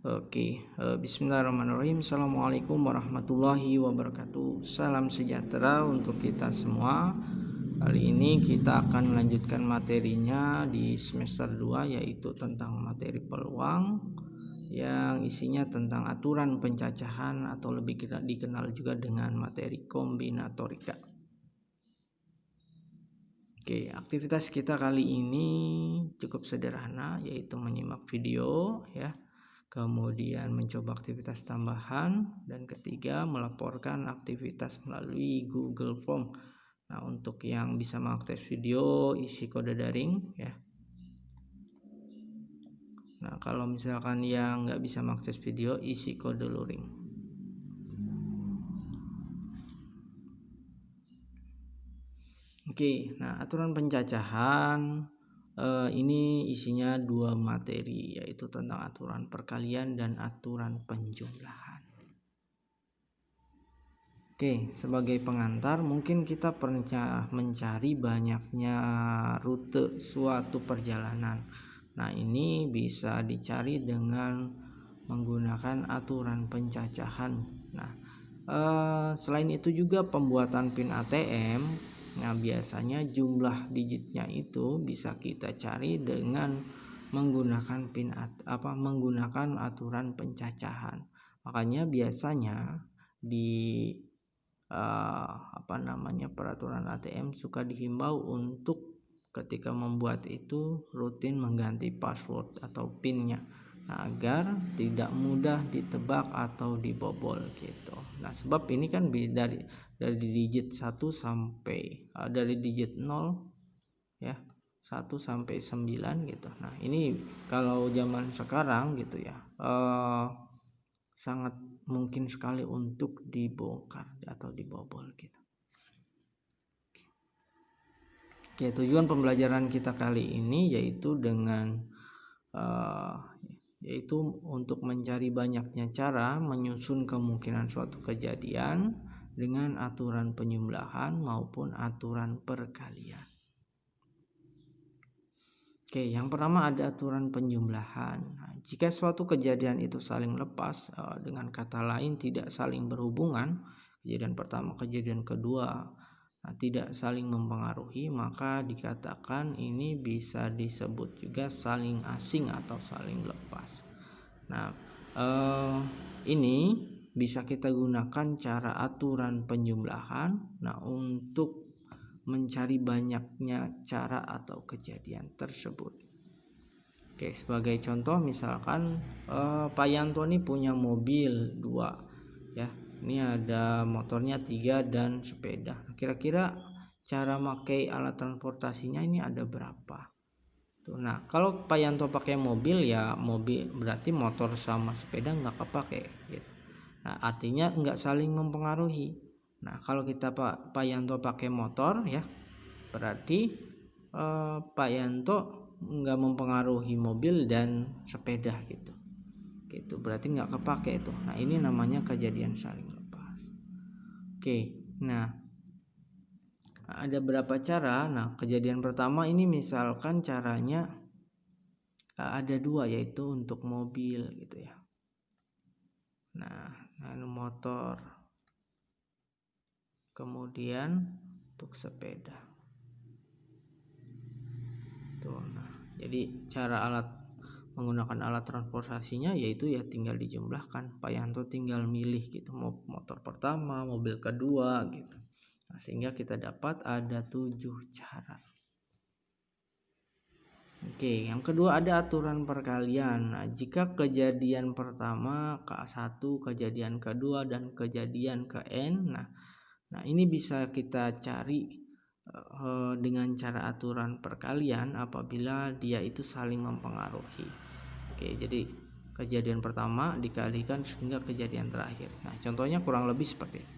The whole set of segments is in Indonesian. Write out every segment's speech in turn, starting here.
Oke, bismillahirrahmanirrahim. Assalamualaikum warahmatullahi wabarakatuh. Salam sejahtera untuk kita semua. Kali ini kita akan melanjutkan materinya di semester 2, yaitu tentang materi peluang yang isinya tentang aturan pencacahan atau lebih dikenal juga dengan materi kombinatorika. Oke, aktivitas kita kali ini cukup sederhana, yaitu menyimak video ya. Kemudian mencoba aktivitas tambahan, dan ketiga melaporkan aktivitas melalui Google Form. Nah, untuk yang bisa mengakses video isi kode daring ya. Nah, kalau misalkan yang nggak bisa mengakses video isi kode luring. Oke, nah aturan pencacahan ini isinya 2 materi, yaitu tentang aturan perkalian dan aturan penjumlahan. Oke, sebagai pengantar mungkin kita pernah mencari banyaknya rute suatu perjalanan. Nah, ini bisa dicari dengan menggunakan aturan pencacahan. Nah, selain itu juga pembuatan PIN ATM. Nah, biasanya jumlah digitnya itu bisa kita cari dengan menggunakan menggunakan aturan pencacahan. Makanya biasanya di peraturan ATM suka dihimbau untuk ketika membuat itu rutin mengganti password atau PIN-nya. Nah, agar tidak mudah ditebak atau dibobol gitu. Nah, sebab ini kan dari digit 1 sampai dari digit 0 ya, 1 sampai 9 gitu. Nah, ini kalau zaman sekarang gitu ya, sangat mungkin sekali untuk dibongkar atau dibobol gitu. Oke, tujuan pembelajaran kita kali ini yaitu yaitu untuk mencari banyaknya cara menyusun kemungkinan suatu kejadian dengan aturan penjumlahan maupun aturan perkalian. Oke, yang pertama ada aturan penjumlahan. Nah, jika suatu kejadian itu saling lepas, dengan kata lain tidak saling berhubungan, kejadian pertama, kejadian kedua, tidak saling mempengaruhi, maka dikatakan ini bisa disebut juga saling asing atau saling lepas. Nah, ini bisa kita gunakan cara aturan penjumlahan. Nah, untuk mencari banyaknya cara atau kejadian tersebut. Oke, sebagai contoh misalkan Pak Yanto ini punya mobil 2 ya. Ini ada motornya 3 dan sepeda. Kira-kira cara pakai alat transportasinya ini ada berapa? Tuh, nah, kalau Pak Yanto pakai mobil ya mobil, berarti motor sama sepeda nggak kepake gitu. Nah, artinya nggak saling mempengaruhi. Nah, kalau kita Pak Yanto pakai motor ya, berarti Pak Yanto nggak mempengaruhi mobil dan sepeda gitu. Gitu, berarti nggak kepake itu. Nah, ini namanya kejadian saling lepas. Oke, nah ada berapa cara? Nah, kejadian pertama ini misalkan caranya ada 2, yaitu untuk mobil gitu ya. Nah, motor. Kemudian untuk sepeda. Tuh, nah, jadi cara menggunakan alat transportasinya yaitu ya tinggal dijumlahkan. Pak Yanto tinggal milih gitu, mau motor pertama, mobil kedua gitu. Nah, sehingga kita dapat ada 7 cara. Oke, yang kedua ada aturan perkalian. Nah, jika kejadian pertama K1, kejadian kedua dan kejadian ke N, nah ini bisa kita cari dengan cara aturan perkalian apabila dia itu saling mempengaruhi. Oke, jadi kejadian pertama dikalikan sehingga kejadian terakhir. Nah, contohnya kurang lebih seperti ini.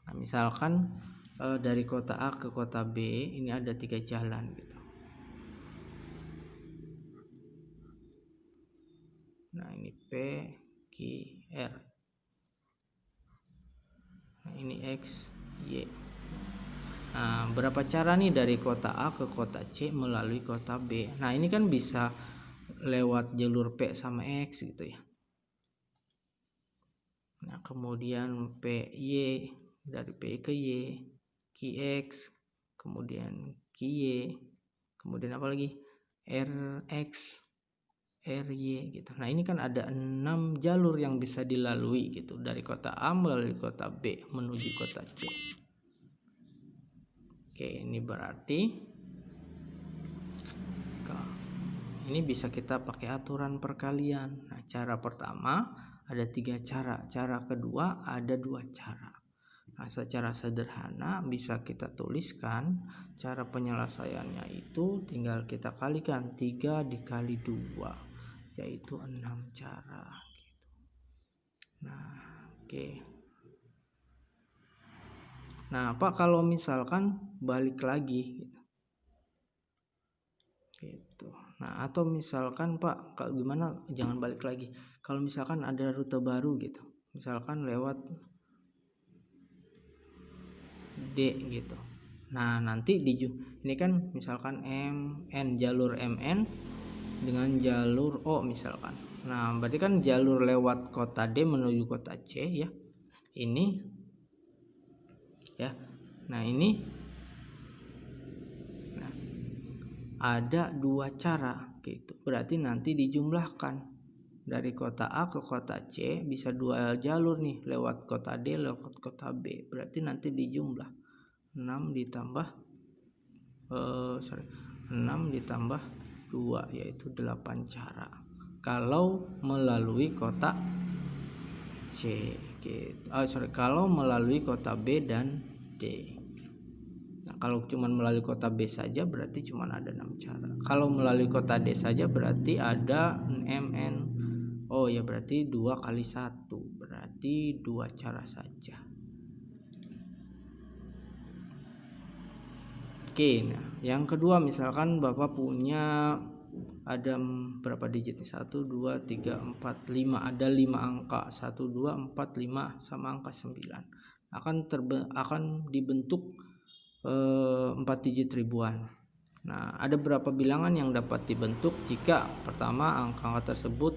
Nah, misalkan dari kota A ke kota B ini ada 3 jalan gitu. Nah, ini P, Q, R. Nah, ini X, Y. Nah, berapa cara nih dari kota A ke kota C melalui kota B? Nah, ini kan bisa lewat jalur P sama X gitu ya. Nah, kemudian PY dari P ke Y, QX, kemudian QY, kemudian apa lagi? RX, RY gitu. Nah, ini kan ada 6 jalur yang bisa dilalui gitu, dari kota A melalui kota B menuju kota C. Oke, ini berarti ini bisa kita pakai aturan perkalian. Nah, cara pertama ada 3 cara. Cara kedua ada 2 cara. Nah, secara sederhana bisa kita tuliskan cara penyelesaiannya itu tinggal kita kalikan 3 dikali 2, yaitu 6 cara gitu. Nah, oke. Nah, Pak, kalau misalkan balik lagi gitu. Nah, atau misalkan Pak, kalau gimana jangan balik lagi. Kalau misalkan ada rute baru gitu, misalkan lewat D gitu. Nah, nanti ini kan misalkan MN, jalur MN dengan jalur O misalkan. Nah, berarti kan jalur lewat kota D menuju kota C ya. Ini ya. Nah, ini ada 2 cara gitu. Berarti nanti dijumlahkan dari kota A ke kota C bisa 2 jalur nih, lewat kota D lewat kota B. Berarti nanti dijumlah 6 ditambah 6 ditambah 2 yaitu 8 cara. Kalau melalui kota C gitu. Kalau melalui kota B dan D. Nah, kalau cuma melalui kota B saja berarti cuma ada 6 cara. Kalau melalui kota D saja berarti ada MN. Oh ya, berarti 2 kali 1. Berarti 2 cara saja. Oke, nah yang kedua misalkan Bapak punya ada berapa digit nih? 1, 2, 3, 4, 5. Ada 5 angka. 1, 2, 4, 5 sama angka 9. Akan dibentuk 4 digit ribuan. Nah, ada berapa bilangan yang dapat dibentuk jika pertama angka tersebut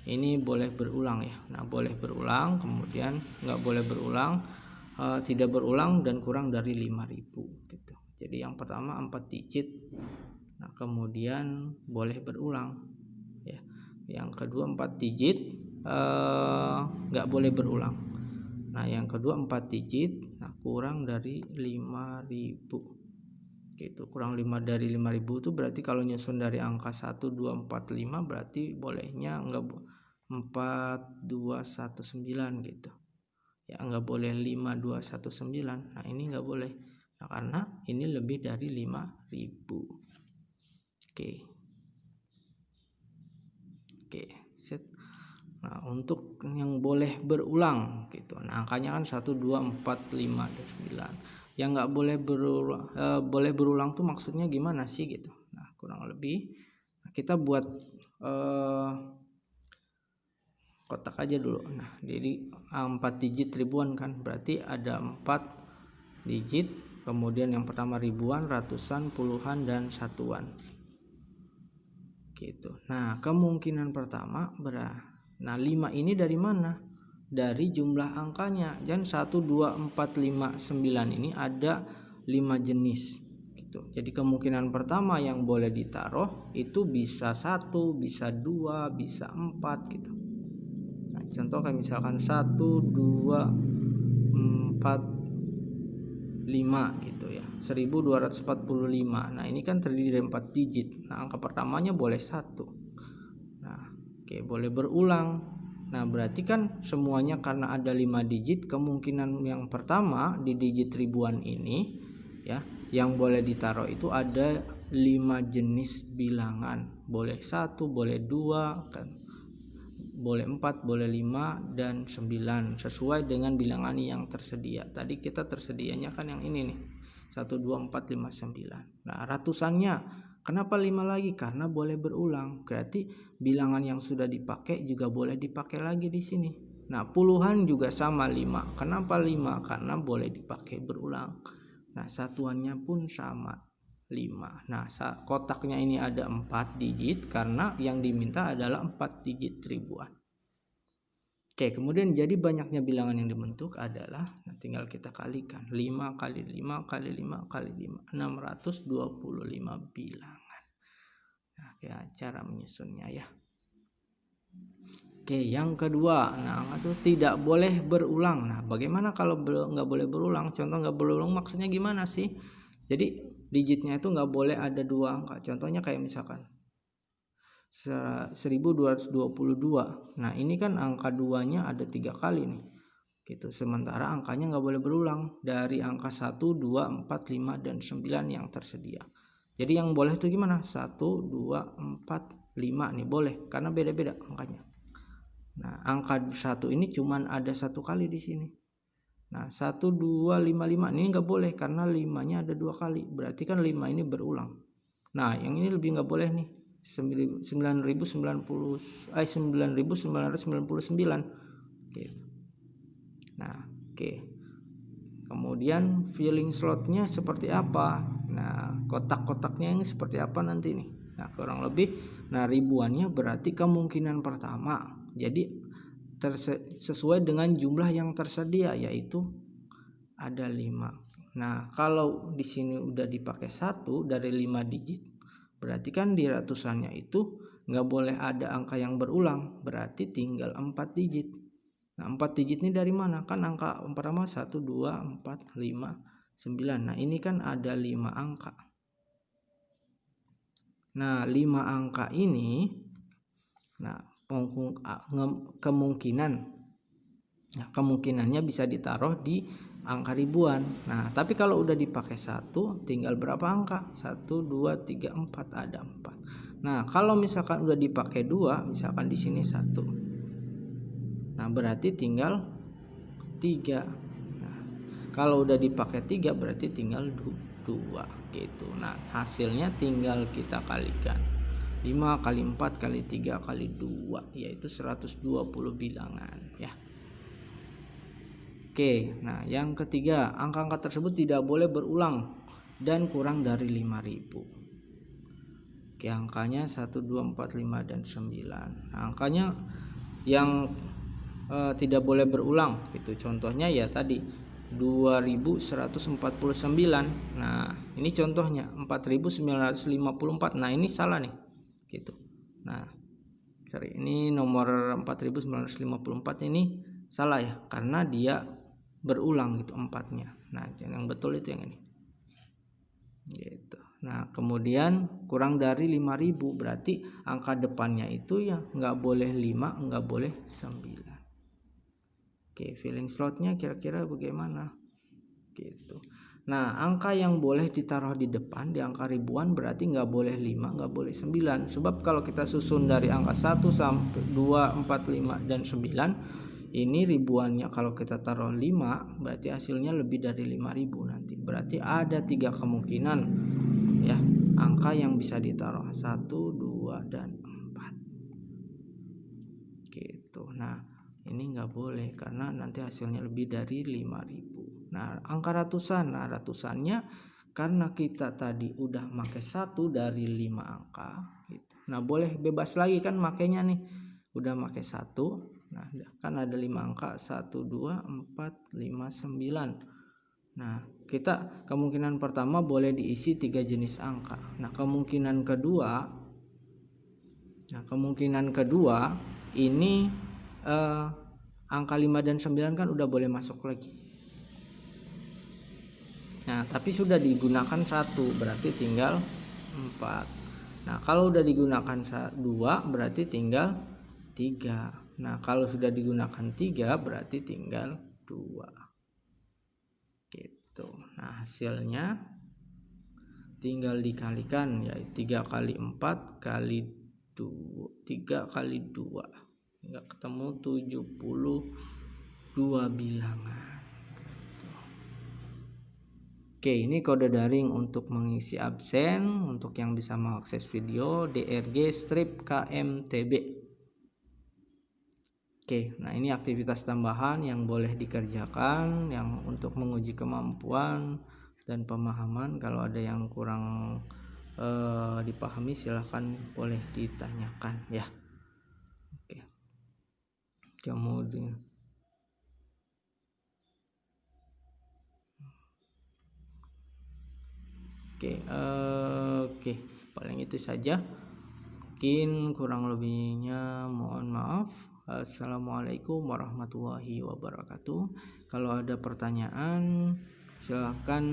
ini boleh berulang ya. Nah, boleh berulang, kemudian nggak boleh berulang, tidak berulang dan kurang dari 5.000 gitu. Jadi yang pertama 4 digit. Nah, kemudian boleh berulang ya. Yang kedua 4 digit nggak boleh berulang. Nah, yang kedua 4 digit, nah kurang dari 5.000 gitu. Kurang 5 dari 5.000 itu berarti kalau nyusun dari angka 1, 2, 4, 5 berarti bolehnya enggak 4, 2, 1, 9 gitu. Ya enggak boleh 5, 2, 1, 9. Nah, ini enggak boleh. Nah, karena ini lebih dari 5.000. Oke, set. Nah, untuk yang boleh berulang gitu. Nah, angkanya kan 1, 2, 4, 5 dan 9. Yang nggak boleh berulang, boleh berulang tuh maksudnya gimana sih gitu. Nah, kurang lebih kita buat kotak aja dulu. Nah, jadi 4 digit ribuan kan, berarti ada 4 digit, kemudian yang pertama ribuan, ratusan, puluhan, dan satuan gitu. Nah, kemungkinan pertama Nah, 5 ini dari mana? Dari jumlah angkanya. Dan 1, 2, 4, 5, 9 ini ada 5 jenis gitu. Jadi kemungkinan pertama yang boleh ditaruh itu bisa 1, bisa 2, bisa 4 gitu. Nah, contoh kayak misalkan 1, 2, 4, 5 gitu ya. 1245. Nah, ini kan terdiri dari 4 digit. Nah, angka pertamanya boleh 1. Nah, oke, boleh berulang. Nah, berarti kan semuanya karena ada 5 digit, kemungkinan yang pertama di digit ribuan ini ya, yang boleh ditaruh itu ada 5 jenis bilangan. Boleh 1, boleh 2 kan. Boleh 4, boleh 5 dan 9 sesuai dengan bilangan yang tersedia. Tadi kita tersedianya kan yang ini nih. 1, 2, 4, 5, 9. Nah, ratusannya kenapa 5 lagi? Karena boleh berulang. Berarti bilangan yang sudah dipakai juga boleh dipakai lagi di sini. Nah, puluhan juga sama 5. Kenapa 5? Karena boleh dipakai berulang. Nah, satuannya pun sama. 5. Nah, kotaknya ini ada 4 digit karena yang diminta adalah 4 digit ribuan. Oke, kemudian jadi banyaknya bilangan yang dibentuk adalah, nah tinggal kita kalikan. 5 kali 5 kali 5 kali 5, 625 bilangan. Nah, kayak cara menyusunnya ya. Oke, yang kedua, nah itu tidak boleh berulang. Nah, bagaimana kalau nggak boleh berulang? Contoh nggak boleh berulang maksudnya gimana sih? Jadi digitnya itu nggak boleh ada 2 angka. Contohnya kayak misalkan 1222. Nah, ini kan angka 2-nya ada 3 kali nih. Gitu. Sementara angkanya nggak boleh berulang dari angka 1, 2, 4, 5 dan 9 yang tersedia. Jadi yang boleh itu gimana? 1, 2, 4, 5 nih boleh karena beda-beda angkanya. Nah, angka 1 ini cuman ada 1 kali di sini. Nah, 1, 2, 5, 5 ini nggak boleh karena 5-nya ada 2 kali. Berarti kan 5 ini berulang. Nah, yang ini lebih nggak boleh nih. 9.999. Oke. Nah, oke. Kemudian filling slotnya seperti apa? Nah, kotak-kotaknya ini seperti apa nanti nih? Nah, kurang lebih ribuannya berarti kemungkinan pertama. Jadi sesuai dengan jumlah yang tersedia yaitu ada 5. Nah, kalau di sini udah dipakai 1 dari 5 digit, berarti kan di ratusannya itu nggak boleh ada angka yang berulang, berarti tinggal 4 digit. Nah, 4 digit ini dari mana? Kan angka pertama 1, 2, 4, 5, 9. Nah, ini kan ada 5 angka. Nah, 5 angka ini kemungkinannya bisa ditaruh di angka ribuan. Nah, tapi kalau udah dipakai 1, tinggal berapa angka? 1, 2, 3, 4, ada 4. Nah, kalau misalkan udah dipakai 2, misalkan di sini 1. Nah, berarti tinggal 3. Nah, kalau udah dipakai 3 berarti tinggal 2 gitu. Nah, hasilnya tinggal kita kalikan. 5 kali 4 kali 3 kali 2 yaitu 120 bilangan ya. Oke, nah yang ketiga, angka-angka tersebut tidak boleh berulang dan kurang dari 5.000. Oke, angkanya 1, 2, 4, 5 dan 9. Nah, angkanya yang tidak boleh berulang gitu. Contohnya ya tadi 2149. Nah, ini contohnya 4954. Nah, ini salah nih. Gitu. Nah, ini nomor 4954 ini salah ya karena dia berulang gitu 4-nya. Nah, yang betul itu yang ini. Gitu. Nah, kemudian kurang dari 5.000 berarti angka depannya itu ya nggak boleh 5, nggak boleh 9. Oke, filling slotnya kira-kira bagaimana? Gitu. Nah, angka yang boleh ditaruh di depan di angka ribuan berarti nggak boleh 5, nggak boleh 9. Sebab kalau kita susun dari angka 1 sampai 2, 4, 5 dan 9, ini ribuannya kalau kita taruh 5 berarti hasilnya lebih dari 5.000 nanti. Berarti ada 3 kemungkinan ya angka yang bisa ditaruh, 1, 2 dan 4. Gitu. Nah, ini nggak boleh karena nanti hasilnya lebih dari 5.000. Nah, angka ratusan. Nah, ratusannya karena kita tadi udah pakai 1 dari 5 angka gitu. Nah, boleh bebas lagi kan makainya nih. Udah pakai 1. Nah, kan ada 5 angka, 1, 2, 4, 5, 9. Nah, kita kemungkinan pertama boleh diisi 3 jenis angka. Nah, kemungkinan kedua ini angka 5 dan 9 kan udah boleh masuk lagi. Nah, tapi sudah digunakan 1 berarti tinggal 4. Nah, kalau udah digunakan 2 berarti tinggal 3. Nah, kalau sudah digunakan 3 berarti tinggal 2. Gitu. Nah, hasilnya tinggal dikalikan ya 3 kali 4 kali 2, 3 kali 2 nggak ketemu 72 bilangan. Oke, ini kode daring untuk mengisi absen untuk yang bisa mengakses video DRG strip KMTB. Oke, nah ini aktivitas tambahan yang boleh dikerjakan yang untuk menguji kemampuan dan pemahaman. Kalau ada yang kurang dipahami silahkan boleh ditanyakan ya. Oke. Kemudian oke, paling itu saja. Mungkin kurang lebihnya mohon maaf. Assalamualaikum warahmatullahi wabarakatuh. Kalau ada pertanyaan silahkan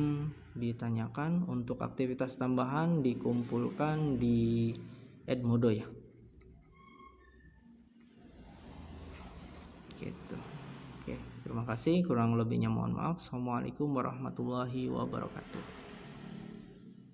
ditanyakan. Untuk aktivitas tambahan dikumpulkan di Edmodo ya. Gitu. Oke, terima kasih. Kurang lebihnya mohon maaf. Assalamualaikum warahmatullahi wabarakatuh.